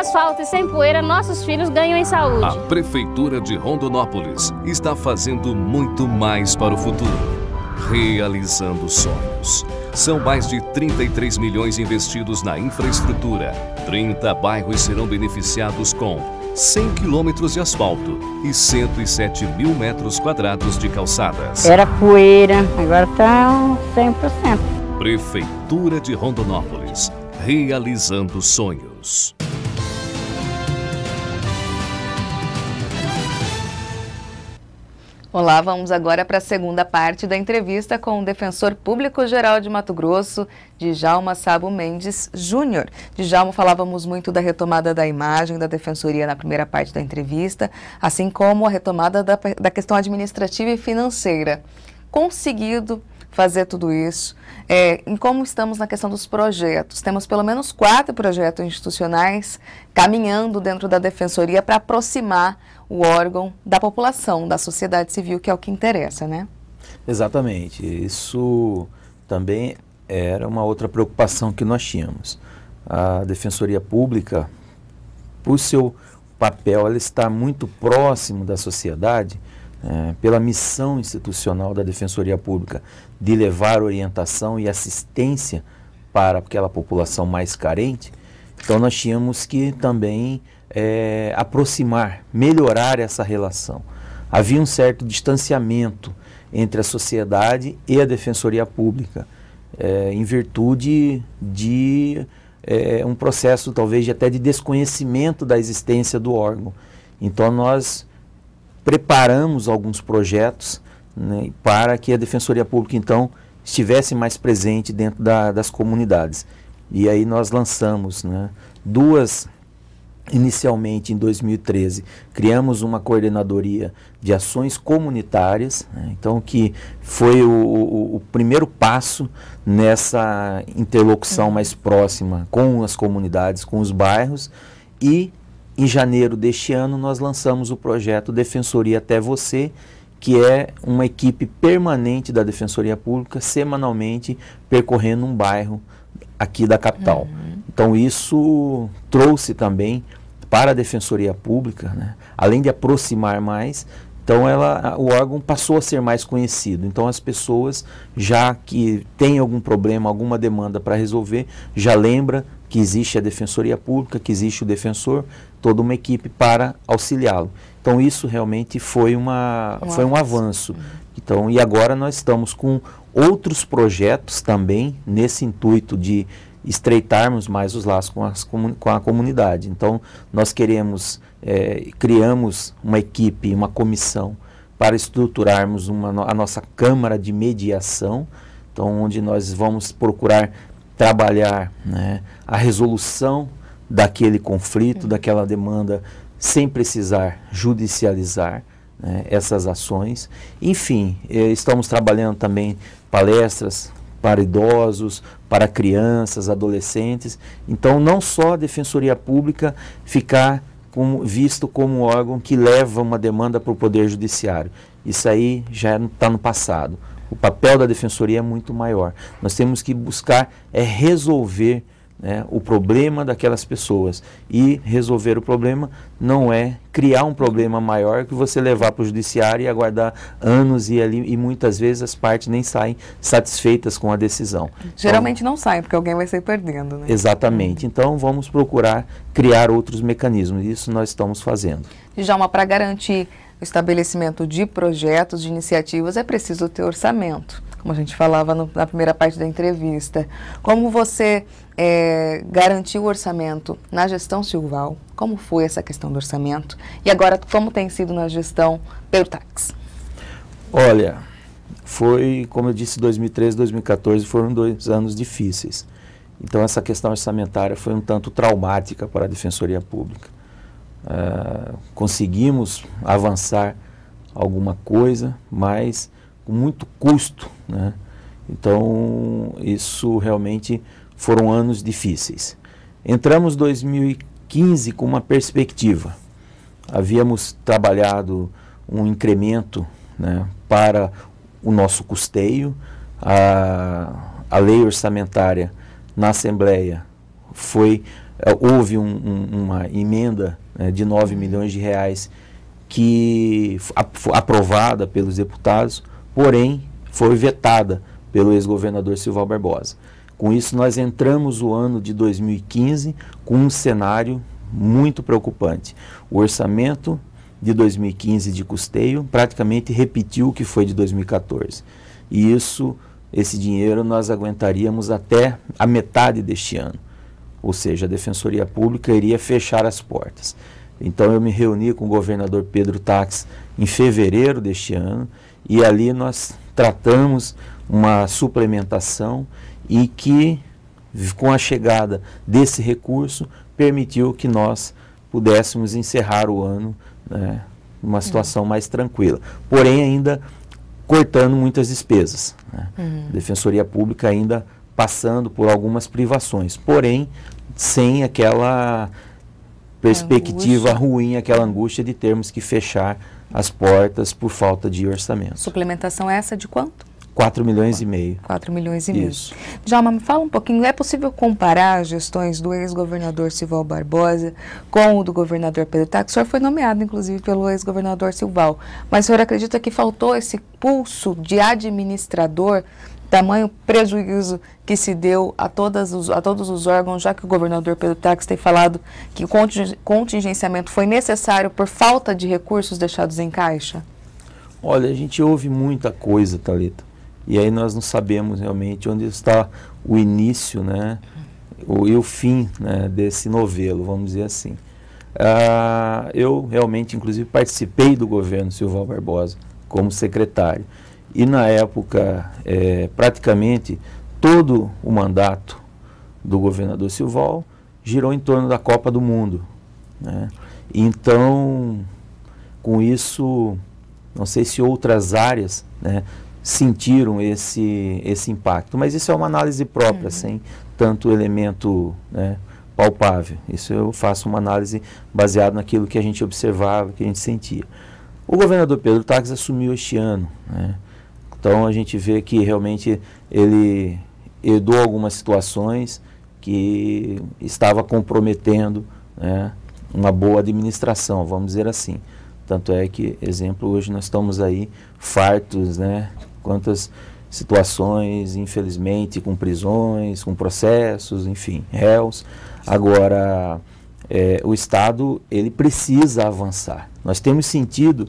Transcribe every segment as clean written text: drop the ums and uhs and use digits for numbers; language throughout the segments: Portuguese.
asfalto e sem poeira, nossos filhos ganham em saúde. A Prefeitura de Rondonópolis está fazendo muito mais para o futuro. Realizando sonhos. São mais de 33 milhões investidos na infraestrutura. 30 bairros serão beneficiados com 100 quilômetros de asfalto e 107 mil metros quadrados de calçadas. Era poeira, agora está 100%. Prefeitura de Rondonópolis, realizando sonhos. Olá, vamos agora para a segunda parte da entrevista com o Defensor Público-Geral de Mato Grosso, Djalma Sabo Mendes Júnior. Djalma, falávamos muito da retomada da imagem da Defensoria na primeira parte da entrevista, assim como a retomada da questão administrativa e financeira. Conseguido fazer tudo isso, e como estamos na questão dos projetos? Temos pelo menos 4 projetos institucionais caminhando dentro da Defensoria para aproximar o órgão da população, da sociedade civil, que é o que interessa, né? Exatamente. Isso também era uma outra preocupação que nós tínhamos. A Defensoria Pública, por seu papel, ela está muito próximo da sociedade, pela missão institucional da Defensoria Pública de levar orientação e assistência para aquela população mais carente. Então nós tínhamos que também aproximar, melhorar essa relação. Havia um certo distanciamento entre a sociedade e a Defensoria Pública, em virtude de um processo talvez até de desconhecimento da existência do órgão. Então nós preparamos alguns projetos, né, para que a Defensoria Pública então estivesse mais presente dentro das comunidades. E aí nós lançamos, né, inicialmente em 2013, criamos uma coordenadoria de ações comunitárias, né, então que foi o primeiro passo nessa interlocução mais próxima com as comunidades, com os bairros. E em janeiro deste ano nós lançamos o projeto Defensoria Até Você, que é uma equipe permanente da Defensoria Pública, semanalmente percorrendo um bairro aqui da capital. Então isso trouxe também para a Defensoria Pública, né, além de aproximar mais, então o órgão passou a ser mais conhecido. Então as pessoas, já que têm algum problema, alguma demanda para resolver, já lembra que existe a Defensoria Pública, que existe o defensor, toda uma equipe para auxiliá-lo. Então isso realmente foi um avanço. Então, e agora nós estamos com outros projetos também nesse intuito de estreitarmos mais os laços com a comunidade. Então nós criamos uma equipe, uma comissão para estruturarmos a nossa Câmara de Mediação, então onde nós vamos procurar trabalhar, né, a resolução daquele conflito, daquela demanda, sem precisar judicializar, né, essas ações. Enfim, estamos trabalhando também palestras para idosos, para crianças, adolescentes. Então, não só a Defensoria Pública ficar visto como um órgão que leva uma demanda para o Poder Judiciário. Isso aí já está no passado. O papel da Defensoria é muito maior. Nós temos que buscar resolver, né, o problema daquelas pessoas. E resolver o problema não é criar um problema maior que você levar para o judiciário e aguardar anos e muitas vezes as partes nem saem satisfeitas com a decisão. Geralmente não saem, porque alguém vai sair perdendo, né? Exatamente. Então vamos procurar criar outros mecanismos. Isso nós estamos fazendo. Djalma, para garantir o estabelecimento de projetos, de iniciativas, é preciso ter orçamento, como a gente falava na primeira parte da entrevista. Como você garantiu o orçamento na gestão Silval? Como foi essa questão do orçamento? E agora, como tem sido na gestão pelo Tax? Olha, foi, como eu disse, 2013 e 2014 foram 2 anos difíceis. Então essa questão orçamentária foi um tanto traumática para a Defensoria Pública. Conseguimos avançar alguma coisa, mas com muito custo, né? Então isso realmente foram anos difíceis. Entramos em 2015 com uma perspectiva. Havíamos trabalhado um incremento, né, para o nosso custeio. A lei orçamentária na Assembleia foi houve uma emenda, né, de 9 milhões de reais que foi aprovada pelos deputados, porém foi vetada pelo ex-governador Silval Barbosa. Com isso, nós entramos o ano de 2015 com um cenário muito preocupante. O orçamento de 2015 de custeio praticamente repetiu o que foi de 2014. E esse dinheiro nós aguentaríamos até a metade deste ano. Ou seja, a Defensoria Pública iria fechar as portas. Então eu me reuni com o governador Pedro Taques em fevereiro deste ano e ali nós tratamos uma suplementação e que, com a chegada desse recurso, permitiu que nós pudéssemos encerrar o ano, né, numa situação mais tranquila. Porém, ainda cortando muitas despesas, né? A Defensoria Pública ainda passando por algumas privações, porém, sem aquela perspectiva ruim, aquela angústia de termos que fechar as portas por falta de orçamento. Suplementação essa de quanto? 4 milhões e meio. 4 milhões e meio. Isso. Djalma, me fala um pouquinho, é possível comparar as gestões do ex-governador Silval Barbosa com o do governador Pedro Taques? O senhor foi nomeado, inclusive, pelo ex-governador Silval, mas o senhor acredita que faltou esse pulso de administrador, tamanho prejuízo que se deu a todos os órgãos, já que o governador Pedro Taques tem falado que o contingenciamento foi necessário por falta de recursos deixados em caixa? Olha, a gente ouve muita coisa, Thalita, e aí nós não sabemos realmente onde está o início, né, e o fim, né, desse novelo, vamos dizer assim. Eu realmente, inclusive, participei do governo Silval Barbosa como secretário. E na época, praticamente todo o mandato do governador Silval girou em torno da Copa do Mundo, né? Então, com isso, não sei se outras áreas, né, sentiram esse impacto, mas isso é uma análise própria, sem tanto elemento, né, palpável. Isso eu faço uma análise baseada naquilo que a gente observava, que a gente sentia. O governador Pedro Taques assumiu este ano, né? Então a gente vê que realmente ele herdou algumas situações que estava comprometendo, né, uma boa administração, vamos dizer assim. Tanto é que, exemplo, hoje nós estamos aí fartos, né, quantas situações, infelizmente, com prisões, com processos, enfim, réus. Agora, o Estado, ele precisa avançar. Nós temos sentido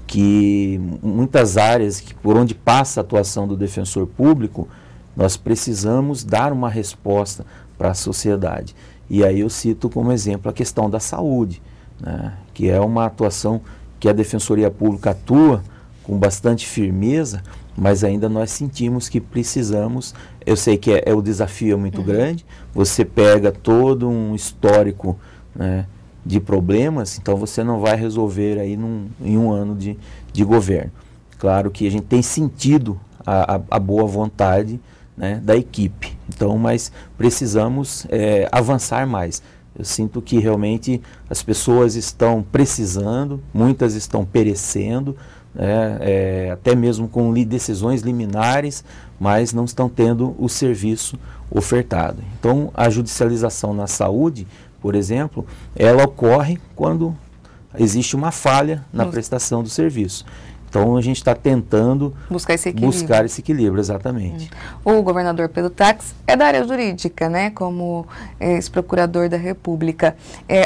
que muitas áreas por onde passa a atuação do defensor público, nós precisamos dar uma resposta para a sociedade. E aí eu cito como exemplo a questão da saúde, né, que é uma atuação que a Defensoria Pública atua com bastante firmeza, mas ainda nós sentimos que precisamos. Eu sei que o desafio é muito grande, você pega todo um histórico, né, de problemas, então você não vai resolver aí em um ano de governo. Claro que a gente tem sentido a boa vontade, né, da equipe, então, mas precisamos avançar mais. Eu sinto que realmente as pessoas estão precisando, muitas estão perecendo, né, até mesmo com decisões liminares, mas não estão tendo o serviço ofertado. Então, a judicialização na saúde, por exemplo, ela ocorre quando existe uma falha na prestação do serviço. Então, a gente está tentando buscar esse equilíbrio, exatamente. O governador Pedro Taques é da área jurídica, né, como ex-procurador da República.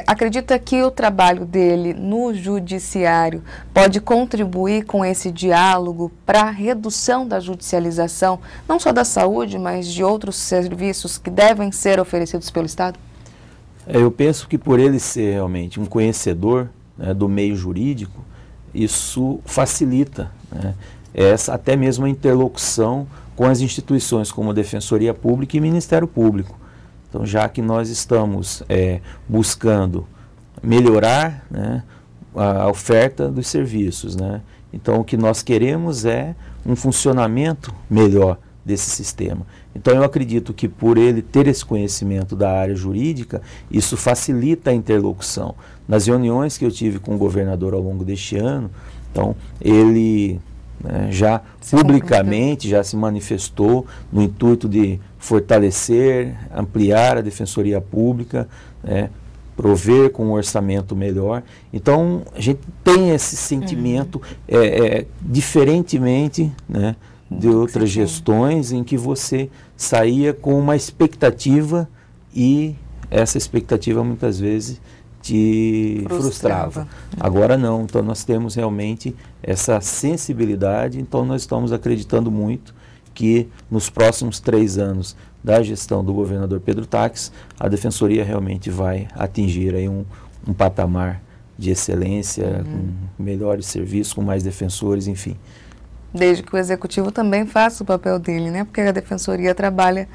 Acredita que o trabalho dele no judiciário pode contribuir com esse diálogo para a redução da judicialização, não só da saúde, mas de outros serviços que devem ser oferecidos pelo Estado? Eu penso que por ele ser realmente um conhecedor, né, do meio jurídico, isso facilita, né, até mesmo a interlocução com as instituições como a Defensoria Pública e Ministério Público. Então, já que nós estamos buscando melhorar, né, a oferta dos serviços, né, então o que nós queremos é um funcionamento melhor desse sistema. Então eu acredito que por ele ter esse conhecimento da área jurídica, isso facilita a interlocução. Nas reuniões que eu tive com o governador ao longo deste ano, então ele, né, já publicamente já se manifestou no intuito de fortalecer, ampliar a Defensoria Pública, né, prover com um orçamento melhor. Então, a gente tem esse sentimento, diferentemente, né, de outras gestões em que você saía com uma expectativa e essa expectativa muitas vezes te frustrava. Agora não, então nós temos realmente essa sensibilidade, então nós estamos acreditando muito que nos próximos 3 anos da gestão do governador Pedro Taques, a Defensoria realmente vai atingir aí um patamar de excelência, com melhores serviços, com mais defensores, enfim. Desde que o Executivo também faça o papel dele, né? Porque a Defensoria trabalha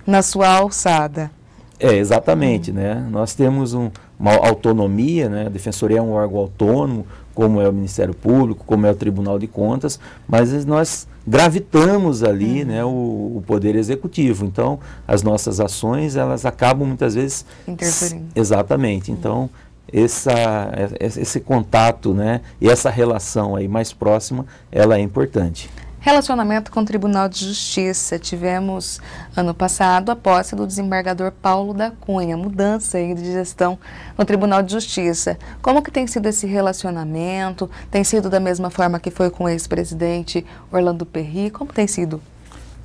na sua alçada. Exatamente, né? Nós temos uma autonomia, né? A Defensoria é um órgão autônomo, como é o Ministério Público, como é o Tribunal de Contas, mas nós gravitamos ali, né, o Poder Executivo. Então, as nossas ações, elas acabam muitas vezes interferindo. Exatamente. Então, esse contato, né, e essa relação aí mais próxima, ela é importante. Relacionamento com o Tribunal de Justiça. Tivemos, ano passado, a posse do desembargador Paulo da Cunha, mudança aí de gestão no Tribunal de Justiça. Como que tem sido esse relacionamento? Tem sido da mesma forma que foi com o ex-presidente Orlando Perry? Como tem sido?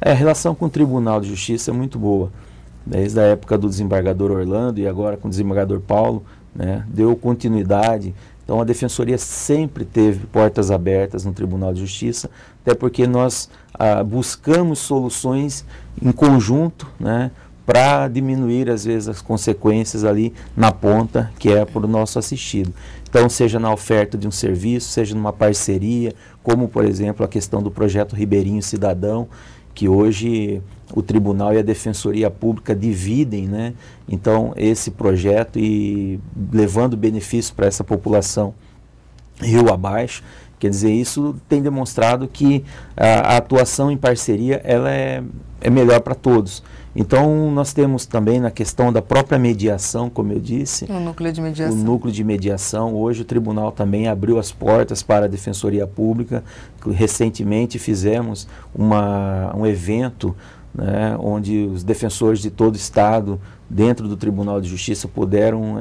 A relação com o Tribunal de Justiça é muito boa. Desde a época do desembargador Orlando e agora com o desembargador Paulo, né, deu continuidade. Então, a Defensoria sempre teve portas abertas no Tribunal de Justiça, até porque nós buscamos soluções em conjunto, né, para diminuir, às vezes, as consequências ali na ponta, que é para o nosso assistido. Então, seja na oferta de um serviço, seja numa parceria, como, por exemplo, a questão do projeto Ribeirinho Cidadão, que hoje o Tribunal e a Defensoria Pública dividem, né? Então, esse projeto e levando benefício para essa população rio abaixo, quer dizer, isso tem demonstrado que a atuação em parceria ela é melhor para todos. Então, nós temos também na questão da própria mediação, como eu disse, o núcleo de mediação. O núcleo de mediação. Hoje o Tribunal também abriu as portas para a Defensoria Pública. Recentemente fizemos um evento, né, onde os defensores de todo o Estado, dentro do Tribunal de Justiça, puderam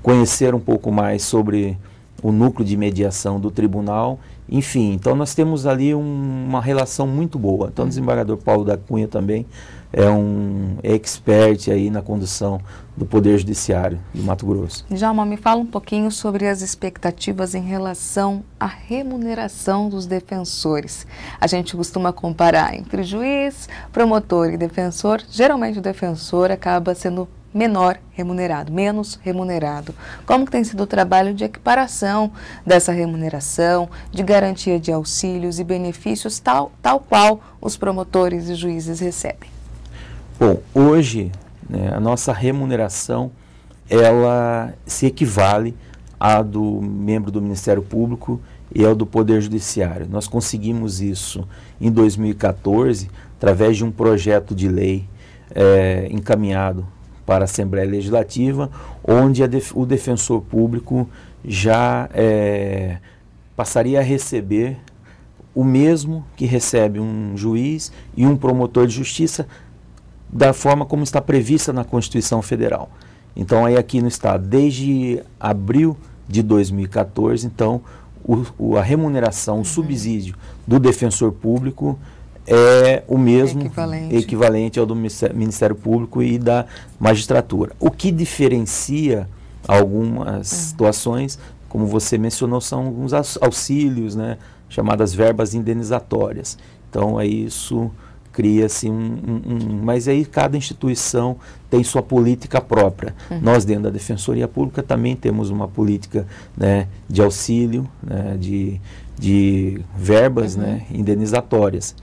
conhecer um pouco mais sobre o núcleo de mediação do Tribunal. Enfim, então nós temos ali uma relação muito boa. Então o desembargador Paulo da Cunha também é um expert aí na condução do Poder Judiciário de Mato Grosso. Djalma, me fala um pouquinho sobre as expectativas em relação à remuneração dos defensores. A gente costuma comparar entre juiz, promotor e defensor. Geralmente o defensor acaba sendo menos remunerado. Como que tem sido o trabalho de equiparação dessa remuneração, de garantia de auxílios e benefícios tal qual os promotores e juízes recebem? Bom, hoje, né, a nossa remuneração, ela se equivale à do membro do Ministério Público e ao do Poder Judiciário. Nós conseguimos isso em 2014, através de um projeto de lei encaminhado para a Assembleia Legislativa, onde o defensor público já passaria a receber o mesmo que recebe um juiz e um promotor de justiça, da forma como está prevista na Constituição Federal. Então, aí aqui no Estado, desde abril de 2014, então, a remuneração, o subsídio do defensor público é o mesmo, equivalente ao do Ministério Público e da magistratura. O que diferencia algumas situações, como você mencionou, são alguns auxílios, né, chamadas verbas indenizatórias. Então, aí isso cria-se mas aí cada instituição tem sua política própria. Nós, dentro da Defensoria Pública, também temos uma política, né, de auxílio, né, de verbas, né, indenizatórias.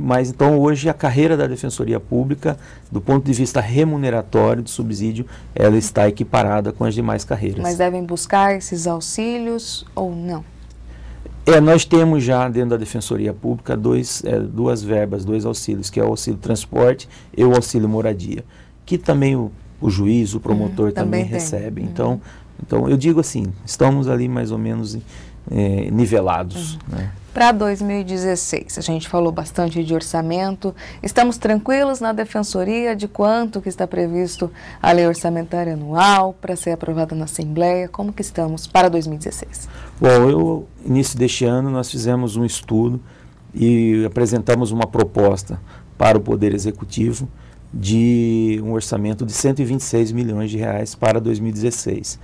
Mas então hoje a carreira da Defensoria Pública, do ponto de vista remuneratório, de subsídio, ela está equiparada com as demais carreiras. Mas devem buscar esses auxílios ou não? Nós temos já dentro da Defensoria Pública duas verbas, 2 auxílios, que é o auxílio transporte e o auxílio moradia, que também o juiz, o promotor também recebem. Então eu digo assim, estamos ali mais ou menos nivelados, né? Para 2016, a gente falou bastante de orçamento. Estamos tranquilos na Defensoria de quanto que está previsto a lei orçamentária anual para ser aprovada na Assembleia? Como que estamos para 2016? Bom, início deste ano nós fizemos um estudo e apresentamos uma proposta para o Poder Executivo de um orçamento de 126 milhões de reais para 2016.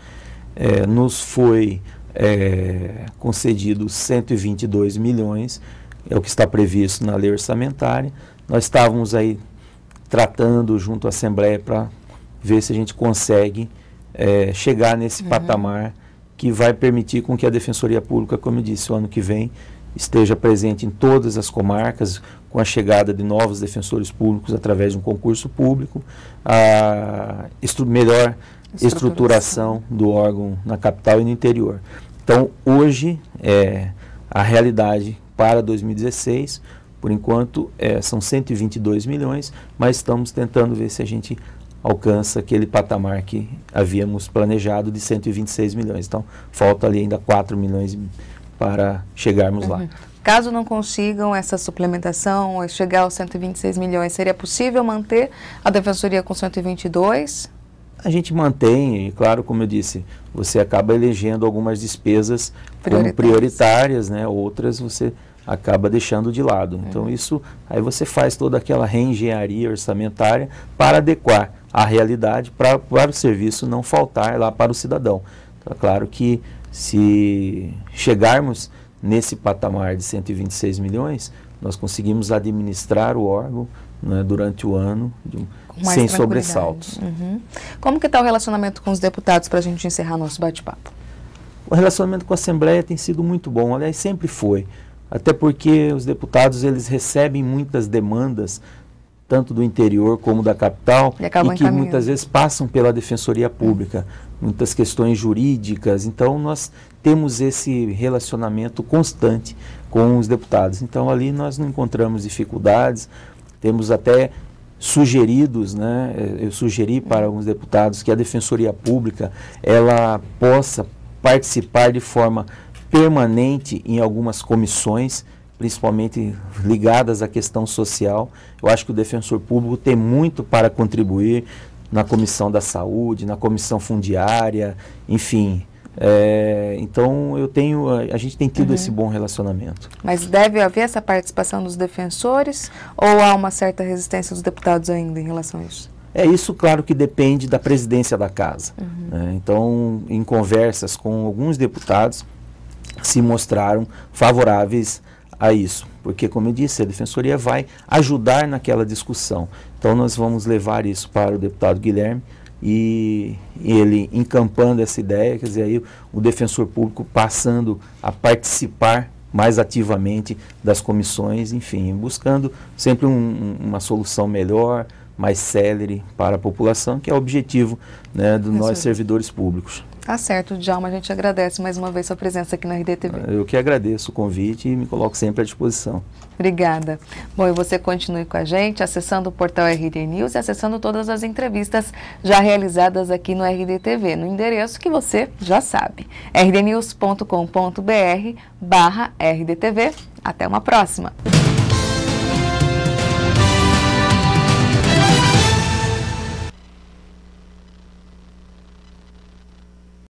Nos foi concedido 122 milhões, é o que está previsto na lei orçamentária. Nós estávamos aí tratando junto à Assembleia para ver se a gente consegue chegar nesse patamar que vai permitir com que a Defensoria Pública, como eu disse, o ano que vem esteja presente em todas as comarcas, com a chegada de novos defensores públicos através de um concurso público, a melhor estruturação do órgão na capital e no interior. Então, hoje, a realidade para 2016, por enquanto, são 122 milhões, mas estamos tentando ver se a gente alcança aquele patamar que havíamos planejado de 126 milhões. Então, falta ali ainda 4 milhões para chegarmos lá. Caso não consigam essa suplementação, chegar aos 126 milhões, seria possível manter a Defensoria com 122? A gente mantém, e claro, como eu disse, você acaba elegendo algumas despesas como prioritárias, né? Outras você acaba deixando de lado. Então isso, aí você faz toda aquela reengenharia orçamentária para adequar a realidade para o serviço não faltar lá para o cidadão. Então, é claro que se chegarmos nesse patamar de 126 milhões, nós conseguimos administrar o órgão, né, durante o ano sem sobressaltos. Como que está o relacionamento com os deputados para a gente encerrar nosso bate-papo? O relacionamento com a Assembleia tem sido muito bom, aliás, sempre foi. Até porque os deputados, eles recebem muitas demandas, tanto do interior como da capital, e que muitas vezes passam pela Defensoria Pública, muitas questões jurídicas. Então, nós temos esse relacionamento constante com os deputados. Então, ali nós não encontramos dificuldades, temos até sugeridos, né, eu sugeri para alguns deputados que a Defensoria Pública, ela possa participar de forma permanente em algumas comissões, principalmente ligadas à questão social. Eu acho que o defensor público tem muito para contribuir na Comissão da Saúde, na Comissão Fundiária, enfim. Então, a gente tem tido esse bom relacionamento. Mas deve haver essa participação dos defensores ou há uma certa resistência dos deputados ainda em relação a isso? Isso, claro, que depende da presidência da casa. Então, em conversas com alguns deputados, se mostraram favoráveis a isso, porque, como eu disse, a Defensoria vai ajudar naquela discussão. Então, nós vamos levar isso para o deputado Guilherme e ele encampando essa ideia, quer dizer, aí o defensor público passando a participar mais ativamente das comissões, enfim, buscando sempre uma solução melhor, mais célere para a população, que é o objetivo, né, de nós servidores públicos. Tá certo, Djalma, a gente agradece mais uma vez sua presença aqui na RDTV. Eu que agradeço o convite e me coloco sempre à disposição. Obrigada. Bom, e você continue com a gente, acessando o portal RD News e acessando todas as entrevistas já realizadas aqui no RDTV, no endereço que você já sabe, rdnews.com.br/RDTV. Até uma próxima!